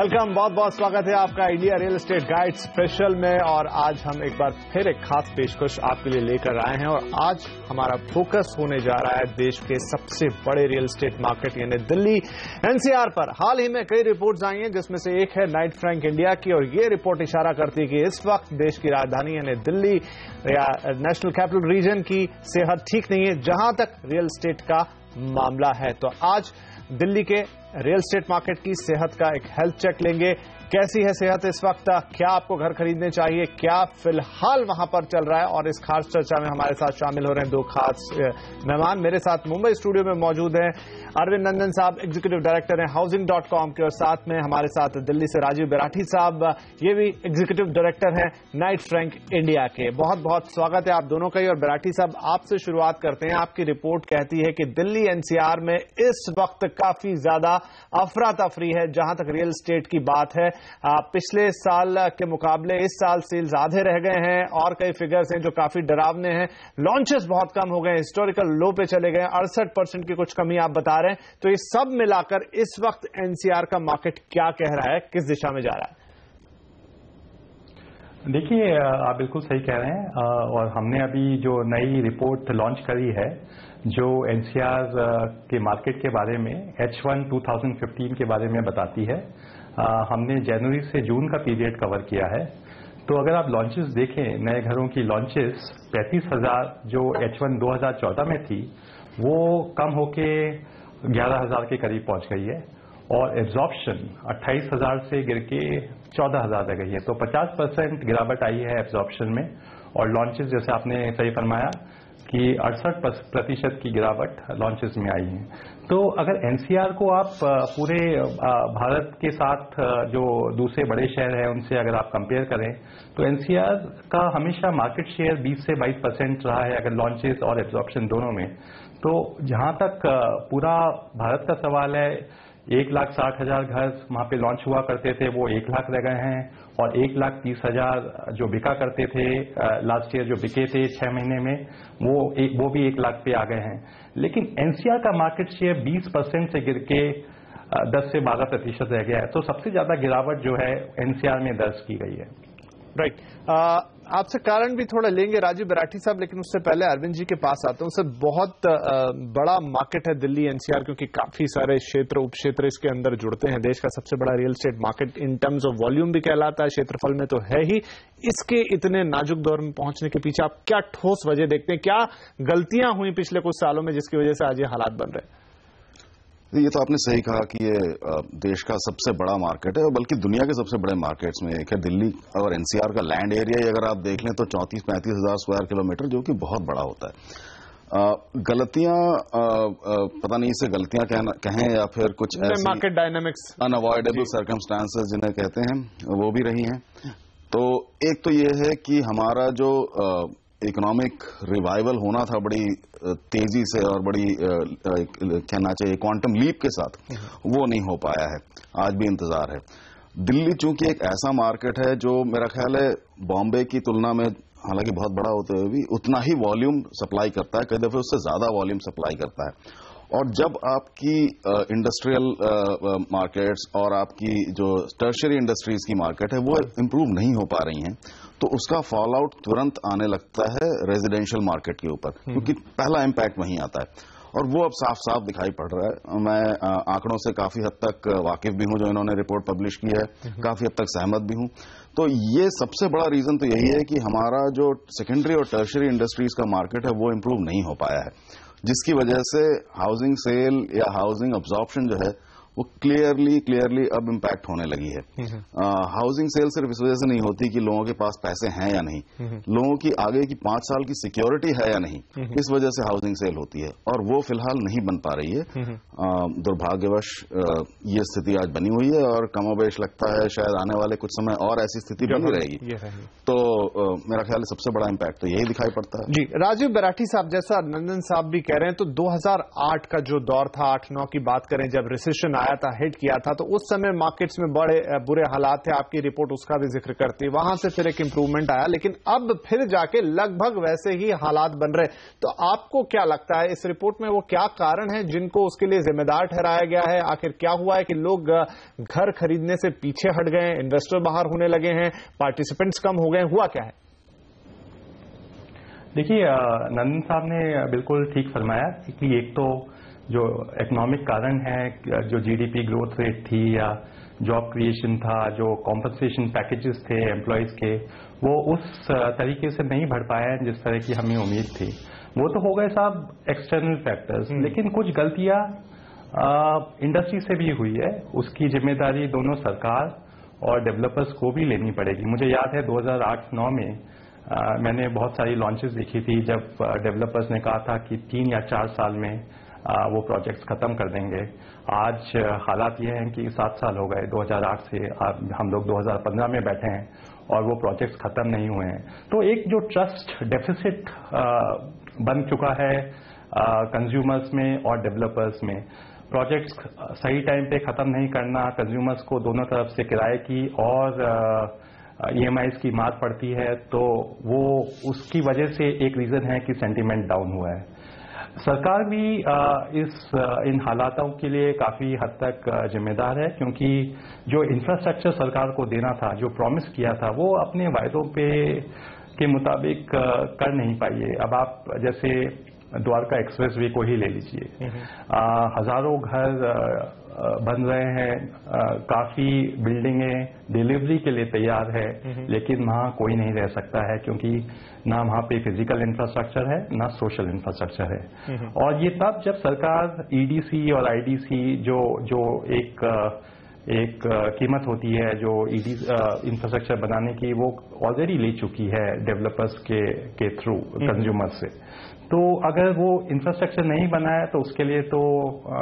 Welcome, बहुत बहुत स्वागत है आपका India real estate guide special में। और आज हम एक बार फिर एक खास पेशकश आपके लिए लेकर आए हैं और आज हमारा फोकस होने जा रहा है देश के सबसे बड़े रियल एस्टेट मार्केट यानी दिल्ली एनसीआर पर। हाल ही में कई रिपोर्ट्स आई हैं जिसमें से एक है नाइट फ्रैंक इंडिया की, और ये रिपोर्ट इशारा करती है कि इस वक्त देश की राजधानी यानी दिल्ली या नेशनल कैपिटल रीजन की सेहत ठीक नहीं है जहां तक रियल एस्टेट का मामला है। तो आज दिल्ली के रियल एस्टेट मार्केट की सेहत का एक हेल्थ चेक लेंगे। कैसी है सेहत इस वक्त, क्या आपको घर खरीदने चाहिए, क्या फिलहाल वहां पर चल रहा है, और इस खास चर्चा में हमारे साथ शामिल हो रहे हैं दो खास मेहमान। मेरे साथ मुंबई स्टूडियो में मौजूद हैं अरविंद नंदन साहब, एग्जीक्यूटिव डायरेक्टर हैं Housing.com के, और साथ में हमारे साथ दिल्ली से राजीव बेराठी साहब, ये भी एग्जीक्यूटिव डायरेक्टर हैं नाइट फ्रैंक इंडिया के। बहुत बहुत स्वागत है आप दोनों का ही। और बेराठी साहब, आपसे शुरुआत करते हैं। आपकी रिपोर्ट कहती है कि दिल्ली एनसीआर में इस वक्त काफी ज्यादा अफरा तफरी है जहां तक रियल एस्टेट की बात है। पिछले साल के मुकाबले इस साल सेल्स आधे रह गए हैं और कई फिगर्स हैं जो काफी डरावने हैं। लॉन्चेस बहुत कम हो गए, हिस्टोरिकल लो पे चले गए, 68% की कुछ कमी आप बता रहे हैं। तो ये सब मिलाकर इस वक्त एनसीआर का मार्केट क्या कह रहा है, किस दिशा में जा रहा है? देखिए, आप बिल्कुल सही कह रहे हैं। और हमने अभी जो नई रिपोर्ट लॉन्च करी है जो एनसीआर के मार्केट के बारे में H1 2015 के बारे में बताती है। हमने जनवरी से जून का पीरियड कवर किया है। तो अगर आप लॉन्चेस देखें, नए घरों की लॉन्चेस 35,000 जो H1 2014 में थी वो कम होके 11,000 के करीब पहुंच गई है, और एब्जॉर्प्शन 28,000 से गिर के 14,000 रह गई है। तो 50% गिरावट आई है एब्जॉर्प्शन में। और लॉन्चेस, जैसे आपने सही फरमाया कि 68% की गिरावट लॉन्चेस में आई है। तो अगर एनसीआर को आप पूरे भारत के साथ जो दूसरे बड़े शहर हैं उनसे अगर आप कंपेयर करें तो एनसीआर का हमेशा मार्केट शेयर 20 से 22% रहा है अगर लॉन्चेस और एब्जॉर्प्शन दोनों में। तो जहां तक पूरा भारत का सवाल है, 1,60,000 घर वहां पे लॉन्च हुआ करते थे वो 1 लाख रह गए हैं, और 1,30,000 जो बिका करते थे लास्ट ईयर जो बिके थे 6 महीने में वो भी 1 लाख पे आ गए हैं। लेकिन एनसीआर का मार्केट शेयर 20% से गिर के 10 से 12% रह गया है। तो सबसे ज्यादा गिरावट जो है एनसीआर में दर्ज की गई है। राइट। आपसे कारण भी थोड़ा लेंगे राजीव बेराठी साहब, लेकिन उससे पहले अरविंद जी के पास आता हूं। सर, बहुत बड़ा मार्केट है दिल्ली एनसीआर, क्योंकि काफी सारे क्षेत्र उप क्षेत्र इसके अंदर जुड़ते हैं। देश का सबसे बड़ा real estate market in terms of volume भी कहलाता है, क्षेत्रफल में तो है ही। इसके इतने नाजुक दौर में पहुंचने के पीछे आप क्या ठोस वजह देखते हैं, क्या गलतियां हुई पिछले कुछ सालों में जिसकी वजह से आज ये हालात बन रहे हैं? ये तो आपने सही कहा कि ये देश का सबसे बड़ा मार्केट है, और बल्कि दुनिया के सबसे बड़े मार्केट्स में एक है। दिल्ली और एनसीआर का लैंड एरिया ही अगर आप देख लें तो 34-35 हजार स्क्वायर किलोमीटर, जो कि बहुत बड़ा होता है। गलतियां, पता नहीं इसे गलतियां कहें या फिर कुछ मार्केट डायनामिक्स, अनअवॉइडेबल सर्कमस्टांसेस जिन्हें कहते हैं, वो भी रही हैं। तो एक तो ये है कि हमारा जो इकोनॉमिक रिवाइवल होना था बड़ी तेजी से और बड़ी कहना चाहिए क्वांटम लीप के साथ, वो नहीं हो पाया है। आज भी इंतजार है। दिल्ली चूंकि एक ऐसा मार्केट है जो मेरा ख्याल है बॉम्बे की तुलना में, हालांकि बहुत बड़ा होते हुए भी, उतना ही वॉल्यूम सप्लाई करता है, कई दफे उससे ज्यादा वॉल्यूम सप्लाई करता है। और जब आपकी इंडस्ट्रियल मार्केट्स और आपकी जो टर्शियरी इंडस्ट्रीज की मार्केट है वो इंप्रूव नहीं हो पा रही हैं, तो उसका फॉल आउट तुरंत आने लगता है रेजिडेंशियल मार्केट के ऊपर, क्योंकि पहला इम्पैक्ट वहीं आता है। और वो अब साफ साफ दिखाई पड़ रहा है। मैं आंकड़ों से काफी हद तक वाकिफ भी हूं जो इन्होंने रिपोर्ट पब्लिश की है, काफी हद तक सहमत भी हूं। तो ये सबसे बड़ा रीजन तो यही है कि हमारा जो सेकेंडरी और टर्शियरी इंडस्ट्रीज का मार्केट है वो इंप्रूव नहीं हो पाया है, जिसकी वजह से हाउसिंग सेल या हाउसिंग अब्जॉर्प्शन जो है वो क्लियरली अब इम्पैक्ट होने लगी है। हाउसिंग सेल सिर्फ इस वजह से नहीं होती कि लोगों के पास पैसे हैं या नहीं, लोगों की आगे की 5 साल की सिक्योरिटी है या नहीं, इस वजह से हाउसिंग सेल होती है, और वो फिलहाल नहीं बन पा रही है। दुर्भाग्यवश ये स्थिति आज बनी हुई है, और कमोबेश लगता है शायद आने वाले कुछ समय और ऐसी स्थिति बनी रहेगी। तो मेरा ख्याल है सबसे बड़ा इम्पैक्ट तो यही दिखाई पड़ता है। जी, राजीव बेराठी साहब, जैसा नंदन साहब भी कह रहे हैं, तो 2008 का जो दौर था, 8-9 की बात करें जब रिसेशन आया था, हिट किया था, तो उस समय मार्केट्स में बड़े बुरे हालात थे। आपकी रिपोर्ट उसका भी जिक्र करती, वहां से फिर एक इंप्रूवमेंट आया, लेकिन अब फिर जाके लगभग वैसे ही हालात बन रहे। तो आपको क्या लगता है इस रिपोर्ट में वो क्या कारण है जिनको उसके लिए जिम्मेदार ठहराया गया है? आखिर क्या हुआ है कि लोग घर खरीदने से पीछे हट गए, इन्वेस्टर बाहर होने लगे हैं, पार्टिसिपेंट्स कम हो गए, हुआ क्या है? देखिए, नंदन साहब ने बिल्कुल ठीक फरमाया कि एक तो जो इकोनॉमिक कारण है, जो जीडीपी ग्रोथ रेट थी या जॉब क्रिएशन था, जो कॉम्पनसेशन पैकेजेस थे एम्प्लॉयज के, वो उस तरीके से नहीं बढ़ पाए हैं जिस तरह की हमें उम्मीद थी। वो तो हो गए साहब एक्सटर्नल फैक्टर्स, लेकिन कुछ गलतियां इंडस्ट्री से भी हुई है। उसकी जिम्मेदारी दोनों सरकार और डेवलपर्स को भी लेनी पड़ेगी। मुझे याद है 2008-9 में मैंने बहुत सारी लॉन्चेस देखी थी जब डेवलपर्स ने कहा था कि 3 या 4 साल में वो प्रोजेक्ट्स खत्म कर देंगे। आज हालात ये हैं कि 7 साल हो गए, 2008 से हम लोग 2015 में बैठे हैं और वो प्रोजेक्ट्स खत्म नहीं हुए हैं। तो एक जो ट्रस्ट डेफिसिट बन चुका है कंज्यूमर्स में और डेवलपर्स में, प्रोजेक्ट्स सही टाइम पे खत्म नहीं करना, कंज्यूमर्स को दोनों तरफ से किराए की और EMIs की मार पड़ती है, तो वो उसकी वजह से एक रीजन है कि सेंटीमेंट डाउन हुआ है। सरकार भी इन हालातों के लिए काफी हद तक जिम्मेदार है, क्योंकि जो इंफ्रास्ट्रक्चर सरकार को देना था, जो प्रॉमिस किया था, वो अपने वायदों के मुताबिक कर नहीं पाई है। अब आप जैसे द्वारका एक्सप्रेसवे को ही ले लीजिए, हजारों घर बन रहे हैं, काफी बिल्डिंगें डिलीवरी के लिए तैयार है, लेकिन वहां कोई नहीं रह सकता है, क्योंकि ना वहां पे फिजिकल इंफ्रास्ट्रक्चर है, ना सोशल इंफ्रास्ट्रक्चर है। और ये तब जब सरकार EDC और IDC जो एक कीमत होती है जो इंफ्रास्ट्रक्चर बनाने की, वो ऑलरेडी ले चुकी है डेवलपर्स के थ्रू कंज्यूमर से। तो अगर वो इंफ्रास्ट्रक्चर नहीं बना है तो उसके लिए तो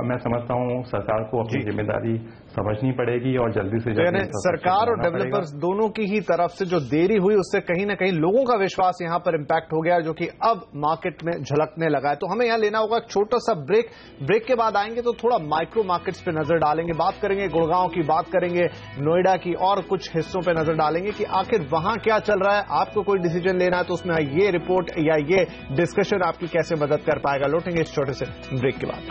मैं समझता हूँ सरकार को अपनी जिम्मेदारी समझनी पड़ेगी और जल्दी से जल्दी सरकार और डेवलपर्स दोनों की ही तरफ से जो देरी हुई उससे कहीं ना कहीं लोगों का विश्वास यहां पर इंपैक्ट हो गया, जो कि अब मार्केट में झलकने लगा है। तो हमें यहां लेना होगा छोटा सा ब्रेक के बाद आएंगे तो थोड़ा माइक्रो मार्केट्स पे नजर डालेंगे, बात करेंगे गुड़गांव की, बात करेंगे नोएडा की और कुछ हिस्सों पे नजर डालेंगे कि आखिर वहां क्या चल रहा है। आपको कोई डिसीजन लेना है तो उसमें ये रिपोर्ट या ये डिस्कशन आपकी कैसे मदद कर पाएगा। लौटेंगे इस छोटे से ब्रेक के बाद।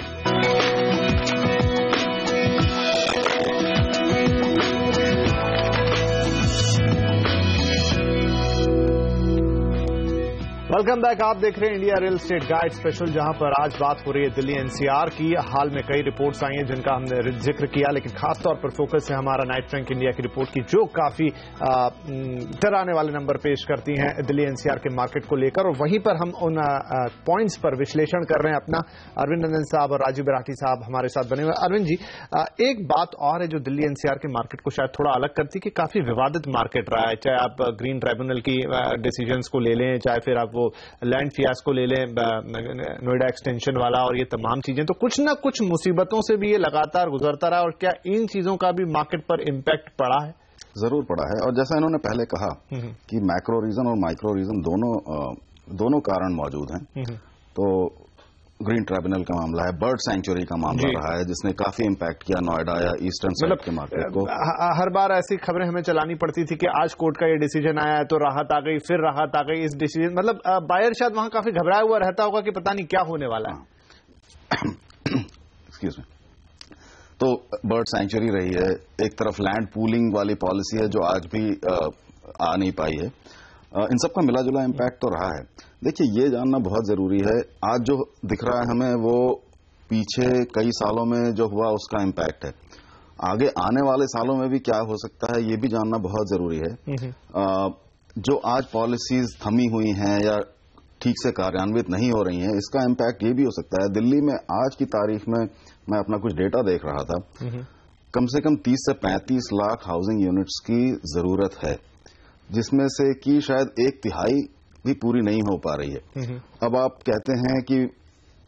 Welcome back. आप देख रहे हैं India real estate guide special, जहां पर आज बात हो रही है दिल्ली NCR की। हाल में कई रिपोर्ट्स आई हैं जिनका हमने जिक्र किया, लेकिन खासतौर पर फोकस है हमारा नाइट रैंक इंडिया की रिपोर्ट की, जो काफी डराने वाले नंबर पेश करती हैं दिल्ली NCR के मार्केट को लेकर। और वहीं पर हम उन पॉइंट्स पर विश्लेषण कर रहे हैं। अपना अरविंद नंदन साहब और राजीव राठी साहब हमारे साथ बने हुए। अरविंद जी, एक बात और है जो दिल्ली NCR के मार्केट को शायद थोड़ा अलग करती है कि काफी विवादित मार्केट रहा है। चाहे आप ग्रीन ट्राइब्यूनल की डिसीजन को ले लें, चाहे फिर आप लैंड फियास्को ले लें, नोएडा एक्सटेंशन वाला, और ये तमाम चीजें, तो कुछ ना कुछ मुसीबतों से भी ये लगातार गुजरता रहा। और क्या इन चीजों का भी मार्केट पर इम्पैक्ट पड़ा है? जरूर पड़ा है। और जैसा इन्होंने पहले कहा कि मैक्रो रीजन और माइक्रो रीजन दोनों कारण मौजूद हैं। तो ग्रीन ट्राइब्यूनल का मामला है, बर्ड सैंक्चुरी का मामला रहा है, जिसने काफी इम्पैक्ट किया नोएडा या ईस्टर्न साइड के मार्केट को। हर बार ऐसी खबरें हमें चलानी पड़ती थी कि आज कोर्ट का ये डिसीजन आया है तो राहत आ गई, फिर राहत आ गई। इस डिसीजन मतलब बायर शायद वहां काफी घबराया हुआ रहता होगा कि पता नहीं क्या होने वाला है। Excuse me. तो बर्ड सैंक्चुरी रही है, एक तरफ लैंड पूलिंग वाली पॉलिसी है जो आज भी आ नहीं पाई है। इन सबका मिला जुला इम्पैक्ट तो रहा है। देखिए, ये जानना बहुत जरूरी है, आज जो दिख रहा है हमें वो पीछे कई सालों में जो हुआ उसका इम्पैक्ट है। आगे आने वाले सालों में भी क्या हो सकता है ये भी जानना बहुत जरूरी है। जो आज पॉलिसीज थमी हुई हैं या ठीक से कार्यान्वित नहीं हो रही हैं, इसका इम्पैक्ट ये भी हो सकता है। दिल्ली में आज की तारीख में मैं अपना कुछ डेटा देख रहा था, कम से कम 30 से 35 लाख हाउसिंग यूनिट्स की जरूरत है, जिसमें से कि शायद 1/3 भी पूरी नहीं हो पा रही है। अब आप कहते हैं कि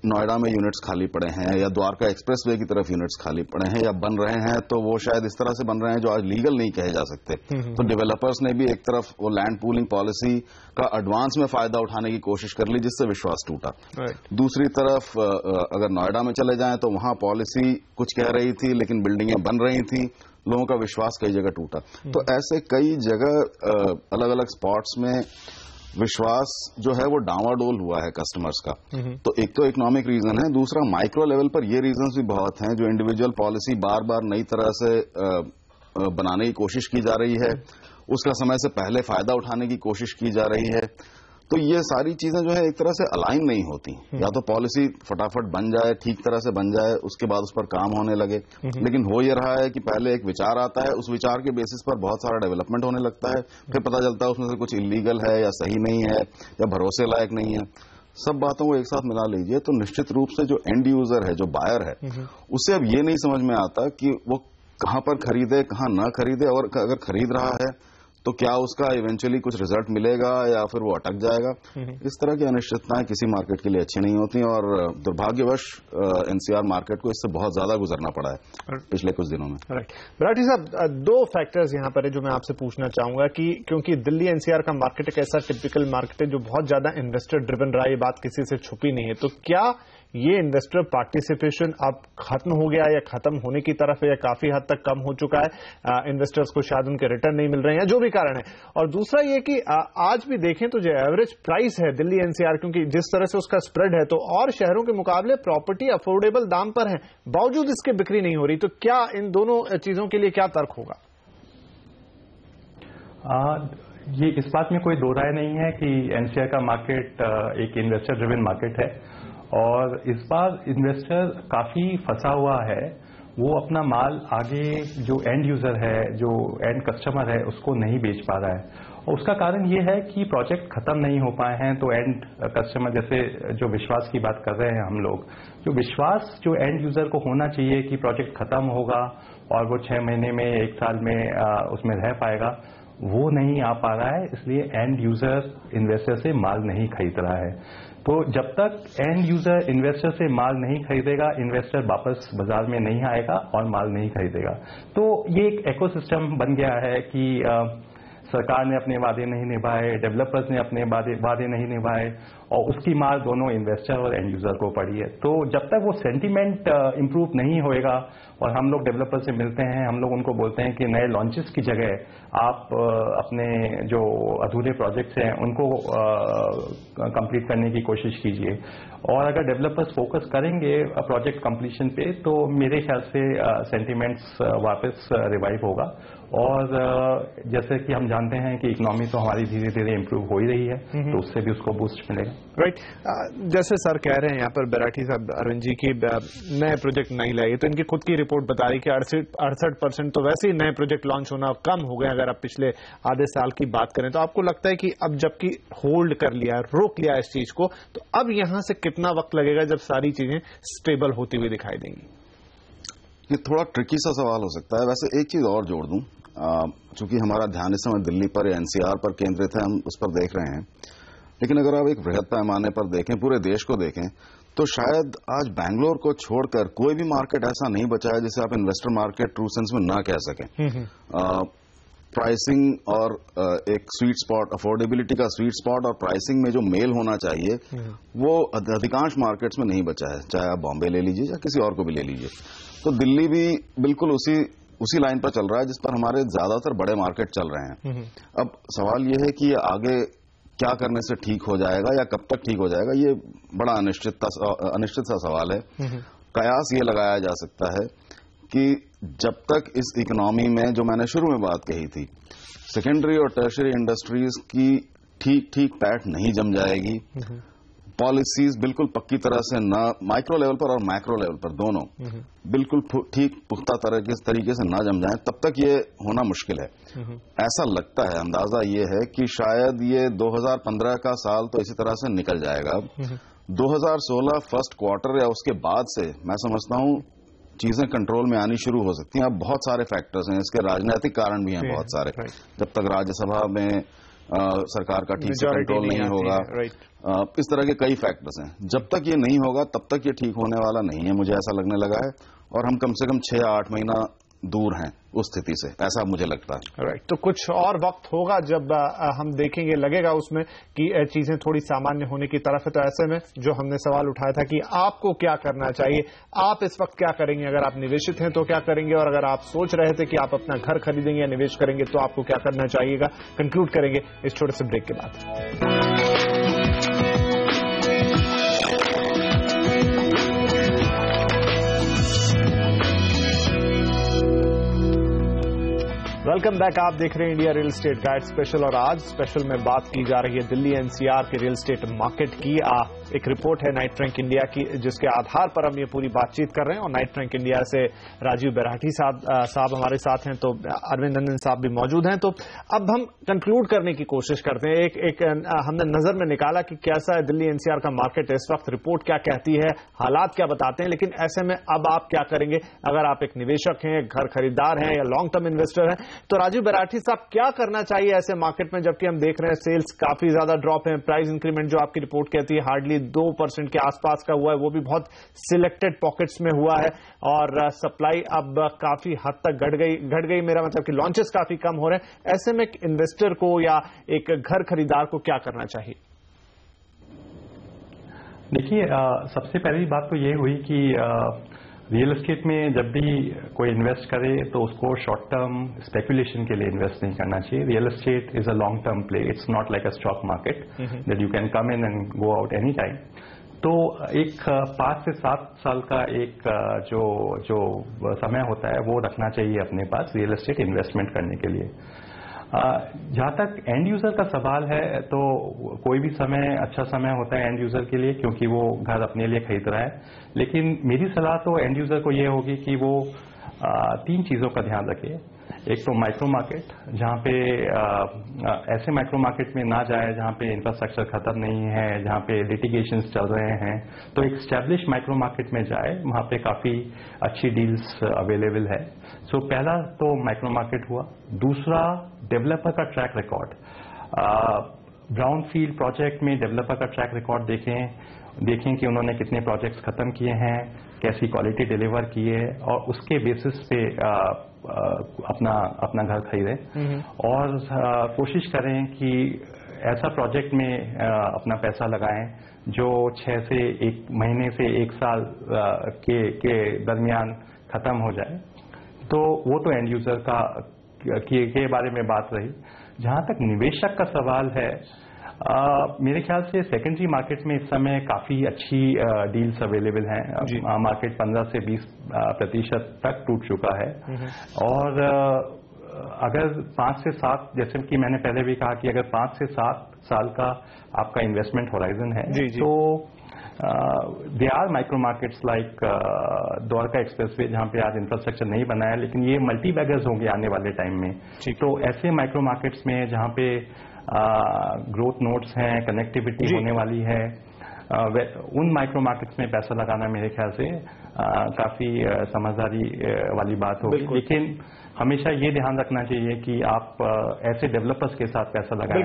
नोएडा में यूनिट्स खाली पड़े हैं या द्वारका एक्सप्रेसवे की तरफ यूनिट्स खाली पड़े हैं या बन रहे हैं, तो वो शायद इस तरह से बन रहे हैं जो आज लीगल नहीं कहे जा सकते। तो डेवलपर्स ने भी एक तरफ वो लैंड पूलिंग पॉलिसी का एडवांस में फायदा उठाने की कोशिश कर ली, जिससे विश्वास टूटा। दूसरी तरफ अगर नोएडा में चले जाएं तो वहां पॉलिसी कुछ कह रही थी लेकिन बिल्डिंगें बन रही थी, लोगों का विश्वास कई जगह टूटा। तो ऐसे कई जगह अलग अलग स्पॉट्स में विश्वास जो है वो डावाडोल हुआ है कस्टमर्स का। तो एक तो इकोनॉमिक रीजन है, दूसरा माइक्रो लेवल पर ये रीजंस भी बहुत हैं जो इंडिविजुअल पॉलिसी बार बार नई तरह से बनाने की कोशिश की जा रही है, उसका समय से पहले फायदा उठाने की कोशिश की जा रही है। तो ये सारी चीजें जो है एक तरह से अलाइन नहीं होती। या तो पॉलिसी फटाफट बन जाए, ठीक तरह से बन जाए, उसके बाद उस पर काम होने लगे, लेकिन हो ये रहा है कि पहले एक विचार आता है, उस विचार के बेसिस पर बहुत सारा डेवलपमेंट होने लगता है, फिर पता चलता है उसमें से कुछ इलीगल है या सही नहीं है या भरोसे लायक नहीं है। सब बातों को एक साथ मिला लीजिए तो निश्चित रूप से जो एंड यूजर है, जो बायर है, उसे अब ये नहीं समझ में आता कि वो कहां पर खरीदे, कहां न खरीदे, और अगर खरीद रहा है तो क्या उसका इवेंचुअली कुछ रिजल्ट मिलेगा या फिर वो अटक जाएगा। इस तरह की अनिश्चितताएं किसी मार्केट के लिए अच्छी नहीं होती और दुर्भाग्यवश एनसीआर मार्केट को इससे बहुत ज्यादा गुजरना पड़ा है पिछले कुछ दिनों में। राइट, बराठी साहब, दो फैक्टर्स यहां पर है जो मैं आपसे पूछना चाहूंगा कि क्योंकि दिल्ली एनसीआर का मार्केट एक ऐसा टिपिकल मार्केट है जो बहुत ज्यादा इन्वेस्टर ड्रिवन रहा है, ये बात किसी से छुपी नहीं है। तो क्या ये इन्वेस्टर पार्टिसिपेशन अब खत्म हो गया या खत्म होने की तरफ है या काफी हद तक कम हो चुका है, इन्वेस्टर्स को शायद उनके रिटर्न नहीं मिल रहे हैं या जो भी कारण है। और दूसरा ये कि आज भी देखें तो जो एवरेज प्राइस है दिल्ली एनसीआर, क्योंकि जिस तरह से उसका स्प्रेड है तो और शहरों के मुकाबले प्रॉपर्टी अफोर्डेबल दाम पर है, बावजूद इसके बिक्री नहीं हो रही। तो क्या इन दोनों चीजों के लिए क्या तर्क होगा? ये इस बात में कोई दो राय नहीं है कि एनसीआर का मार्केट एक इन्वेस्टर ड्रिवन मार्केट है और इस बार इन्वेस्टर काफी फंसा हुआ है। वो अपना माल आगे जो एंड यूजर है, जो एंड कस्टमर है, उसको नहीं बेच पा रहा है और उसका कारण ये है कि प्रोजेक्ट खत्म नहीं हो पाए हैं। तो एंड कस्टमर, जैसे जो विश्वास की बात कर रहे हैं हम लोग, जो विश्वास जो एंड यूजर को होना चाहिए कि प्रोजेक्ट खत्म होगा और वो 6 महीने में, 1 साल में उसमें रह पाएगा, वो नहीं आ पा रहा है। इसलिए एंड यूजर इन्वेस्टर से माल नहीं खरीद रहा है। तो जब तक एंड यूजर इन्वेस्टर से माल नहीं खरीदेगा, इन्वेस्टर वापस बाजार में नहीं आएगा और माल नहीं खरीदेगा। तो ये एक इकोसिस्टम बन गया है कि सरकार ने अपने वादे नहीं निभाए, डेवलपर्स ने अपने वादे नहीं निभाए और उसकी मार दोनों इन्वेस्टर और एंड यूजर को पड़ी है। तो जब तक वो सेंटीमेंट इंप्रूव नहीं होएगा और हम लोग डेवलपर से मिलते हैं, हम लोग उनको बोलते हैं कि नए लॉन्चेस की जगह आप अपने जो अधूरे प्रोजेक्ट्स हैं उनको कंप्लीट करने की कोशिश कीजिए। और अगर डेवलपर्स फोकस करेंगे प्रोजेक्ट कंप्लीशन पे तो मेरे ख्याल से सेंटीमेंट्स वापस रिवाइव होगा। और जैसे कि हम जानते हैं कि इकोनॉमी तो हमारी धीरे धीरे इंप्रूव हो ही रही है, तो उससे भी उसको बूस्ट मिलेगा। राइट, जैसे सर कह रहे हैं यहाँ पर बराठी साहब, अरविंद जी की नए प्रोजेक्ट नहीं लाएगी, तो इनकी खुद की रिपोर्ट बता रही कि 68% तो वैसे ही नए प्रोजेक्ट लॉन्च होना कम हो गए अगर आप पिछले आधे साल की बात करें। तो आपको लगता है कि अब जबकि होल्ड कर लिया, रोक लिया इस चीज को, तो अब यहां से कितना वक्त लगेगा जब सारी चीजें स्टेबल होती हुई दिखाई देंगी? ये थोड़ा ट्रिकी सा सवाल हो सकता है। वैसे एक चीज और जोड़ दूं, चूंकि हमारा ध्यान इस समय दिल्ली पर या एनसीआर पर केंद्रित है, हम उस पर देख रहे हैं, लेकिन अगर आप एक बृहद पैमाने पर देखें, पूरे देश को देखें, तो शायद आज बैंगलोर को छोड़कर कोई भी मार्केट ऐसा नहीं बचा है जिसे आप इन्वेस्टर मार्केट ट्रू सेंस में ना कह सकें। प्राइसिंग और एक स्वीट स्पॉट, अफोर्डेबिलिटी का स्वीट स्पॉट और प्राइसिंग में जो मेल होना चाहिए वो अधिकांश मार्केट्स में नहीं बचा है, चाहे आप बॉम्बे ले लीजिए या किसी और को भी ले लीजिए। तो दिल्ली भी बिल्कुल उसी लाइन पर चल रहा है जिस पर हमारे ज्यादातर बड़े मार्केट चल रहे हैं। अब सवाल यह है कि आगे क्या करने से ठीक हो जाएगा या कब तक ठीक हो जाएगा, ये बड़ा अनिश्चित सा सवाल है। कयास ये लगाया जा सकता है कि जब तक इस इकोनॉमी में, जो मैंने शुरू में बात कही थी, सेकेंडरी और टर्शियरी इंडस्ट्रीज की ठीक पैठ नहीं जम जाएगी, पॉलिसीज बिल्कुल पक्की तरह से न माइक्रो लेवल पर और मैक्रो लेवल पर दोनों बिल्कुल ठीक पुख्ता तरीके से न जम जाएं, तब तक ये होना मुश्किल है। ऐसा लगता है, अंदाजा ये है कि शायद ये 2015 का साल तो इसी तरह से निकल जाएगा। 2016 फर्स्ट क्वार्टर या उसके बाद से मैं समझता हूं चीजें कंट्रोल में आनी शुरू हो सकती हैं। अब बहुत सारे फैक्टर्स हैं, इसके राजनीतिक कारण भी हैं बहुत सारे। जब तक राज्यसभा में सरकार का ठीक से कंट्रोल नहीं होगा, इस तरह के कई फैक्टर्स हैं। जब तक ये नहीं होगा तब तक ये ठीक होने वाला नहीं है, मुझे ऐसा लगने लगा है। और हम कम से कम 6 या 8 महीना दूर हैं उस स्थिति से, ऐसा मुझे लगता है। राइट, तो कुछ और वक्त होगा जब हम देखेंगे, लगेगा उसमें कि चीजें थोड़ी सामान्य होने की तरफ है। तो ऐसे में जो हमने सवाल उठाया था कि आपको क्या करना चाहिए, आप इस वक्त क्या करेंगे, अगर आप निवेशित हैं तो क्या करेंगे, और अगर आप सोच रहे थे कि आप अपना घर खरीदेंगे या निवेश करेंगे तो आपको क्या करना चाहिएगा, कंक्लूड करेंगे इस छोटे से ब्रेक के बाद। वेलकम बैक, आप देख रहे हैं India real estate guide special, और आज स्पेशल में बात की जा रही है दिल्ली एनसीआर के रियल एस्टेट मार्केट की। एक रिपोर्ट है नाइट रैंक इंडिया की, जिसके आधार पर हम ये पूरी बातचीत कर रहे हैं। और नाइट रैंक इंडिया से राजीव बेराठी साहब हमारे साथ हैं, तो अरविंद नंदन साहब भी मौजूद हैं। तो अब हम कंक्लूड करने की कोशिश करते हैं। एक हमने नजर में निकाला कि कैसा है दिल्ली एनसीआर का मार्केट इस वक्त, रिपोर्ट क्या कहती है, हालात क्या बताते हैं, लेकिन ऐसे में अब आप क्या करेंगे अगर आप एक निवेशक हैं, घर खरीदार हैं या लॉन्ग टर्म इन्वेस्टर हैं। तो राजीव बेराठी साहब, क्या करना चाहिए ऐसे मार्केट में, जबकि हम देख रहे हैं सेल्स काफी ज्यादा ड्रॉप है, प्राइस इंक्रीमेंट जो आपकी रिपोर्ट कहती है हार्डली 2% के आसपास का हुआ है, वो भी बहुत सिलेक्टेड पॉकेट्स में हुआ है, और सप्लाई अब काफी हद तक घट गई, मेरा मतलब कि लॉन्चेस काफी कम हो रहे हैं। ऐसे में एक इन्वेस्टर को या एक घर खरीदार को क्या करना चाहिए? देखिए, सबसे पहली बात तो ये हुई कि रियल एस्टेट में जब भी कोई इन्वेस्ट करे तो उसको शॉर्ट टर्म स्पेकुलेशन के लिए इन्वेस्ट नहीं करना चाहिए। Real estate is a long term play, it's not like a stock market that you can come in and go out any time. तो एक 5 से 7 साल का एक जो समय होता है वो रखना चाहिए अपने पास रियल एस्टेट इन्वेस्टमेंट करने के लिए। जहां तक एंड यूजर का सवाल है, तो कोई भी समय अच्छा समय होता है एंड यूजर के लिए, क्योंकि वो घर अपने लिए खरीद रहा है। लेकिन मेरी सलाह तो एंड यूजर को ये होगी कि वो 3 चीजों का ध्यान रखे। एक तो माइक्रो मार्केट, जहां पे ऐसे माइक्रो मार्केट में ना जाए जहां पे इंफ्रास्ट्रक्चर खत्म नहीं है, जहां पे लिटिगेशंस चल रहे हैं, तो एक स्टैब्लिश माइक्रो मार्केट में जाए, वहां पे काफी अच्छी डील्स अवेलेबल है। सो पहला तो माइक्रो मार्केट हुआ। दूसरा, डेवलपर का track record. Brown field project में डेवलपर का ट्रैक रिकॉर्ड देखें कि उन्होंने कितने प्रोजेक्ट्स खत्म किए हैं, कैसी क्वालिटी डिलीवर की है, और उसके बेसिस पे अपना घर खरीदें। और कोशिश करें कि ऐसा प्रोजेक्ट में अपना पैसा लगाएं जो 6 से 1 महीने से 1 साल के दरमियान खत्म हो जाए। तो वो तो एंड यूजर के बारे में बात रही। जहां तक निवेशक का सवाल है, मेरे ख्याल से सेकेंडरी मार्केट में इस समय काफी अच्छी डील्स अवेलेबल हैं। मार्केट 15 से 20% तक टूट चुका है। और अगर 5 से 7, जैसे कि मैंने पहले भी कहा कि अगर 5 से 7 साल का आपका इन्वेस्टमेंट होराइजन है, तो they are micro markets like Dwarka expressway, जहां पे आज इंफ्रास्ट्रक्चर नहीं बना है, लेकिन ये मल्टी बैगर्स होंगे आने वाले टाइम में। तो ऐसे माइक्रो मार्केट्स में जहां पे ग्रोथ नोड्स हैं, कनेक्टिविटी होने वाली है, उन माइक्रो मार्केट्स में पैसा लगाना मेरे ख्याल से काफी समझदारी वाली बात होगी। लेकिन हमेशा ये ध्यान रखना चाहिए कि आप ऐसे डेवलपर्स के साथ पैसा लगाएं।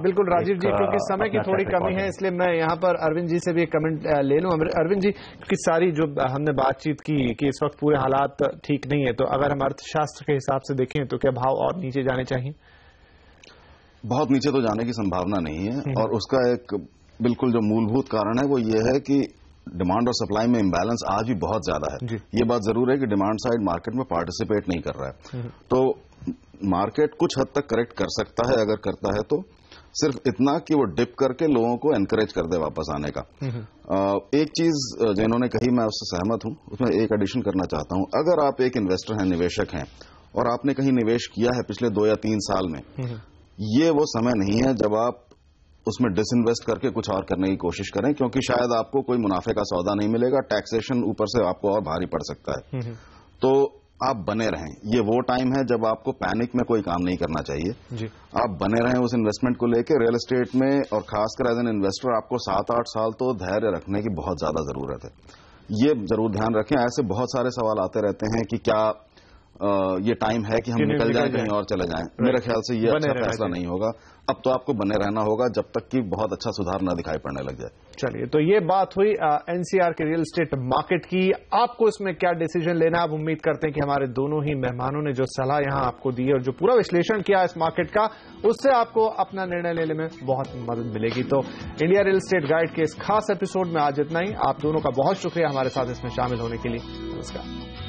बिल्कुल राजीव जी, क्योंकि समय की थोड़ी कमी है, इसलिए मैं यहाँ पर अरविंद जी से भी एक कमेंट ले लूं। अरविंद जी, क्योंकि सारी जो हमने बातचीत की कि इस वक्त पूरे हालात ठीक नहीं है, तो अगर हम अर्थशास्त्र के हिसाब से देखें तो क्या भाव और नीचे जाने चाहिए? बहुत नीचे तो जाने की संभावना नहीं है, और उसका एक बिल्कुल जो मूलभूत कारण है वो ये है कि डिमांड और सप्लाई में इम्बैलेंस आज भी बहुत ज्यादा है। ये बात जरूर है कि डिमांड साइड मार्केट में पार्टिसिपेट नहीं कर रहा है। तो मार्केट कुछ हद तक करेक्ट कर सकता है, अगर करता है तो सिर्फ इतना कि वो डिप करके लोगों को एनकरेज कर दे वापस आने का। एक चीज जिन्होंने कही, मैं उससे सहमत हूं, उसमें एक एडिशन करना चाहता हूं। अगर आप एक इन्वेस्टर हैं, निवेशक हैं, और आपने कहीं निवेश किया है पिछले 2 या 3 साल में, ये वो समय नहीं है जब आप उसमें डिसइन्वेस्ट करके कुछ और करने की कोशिश करें, क्योंकि शायद आपको कोई मुनाफे का सौदा नहीं मिलेगा, टैक्सेशन ऊपर से आपको और भारी पड़ सकता है। तो आप बने रहें, ये वो टाइम है जब आपको पैनिक में कोई काम नहीं करना चाहिए। आप बने रहें उस इन्वेस्टमेंट को लेकर। रियल एस्टेट में और खासकर एज एन इन्वेस्टर आपको 7-8 साल तो धैर्य रखने की बहुत ज्यादा जरूरत है। ये जरूर ध्यान रखें। ऐसे बहुत सारे सवाल आते रहते हैं कि क्या ये टाइम है कि हम निकल जाएं कहीं और चले जाएं। मेरे ख्याल से ये अच्छा फैसला नहीं होगा। अब तो आपको बने रहना होगा जब तक कि बहुत अच्छा सुधार न दिखाई पड़ने लग जाए। चलिए, तो ये बात हुई एनसीआर के रियल एस्टेट मार्केट की। आपको इसमें क्या डिसीजन लेना है? आप उम्मीद करते हैं कि हमारे दोनों ही मेहमानों ने जो सलाह यहां आपको दी और जो पूरा विश्लेषण किया इस मार्केट का, उससे आपको अपना निर्णय लेने में बहुत मदद मिलेगी। तो इंडिया रियल एस्टेट गाइड के इस खास एपिसोड में आज इतना ही। आप दोनों का बहुत शुक्रिया हमारे साथ इसमें शामिल होने के लिए। नमस्कार।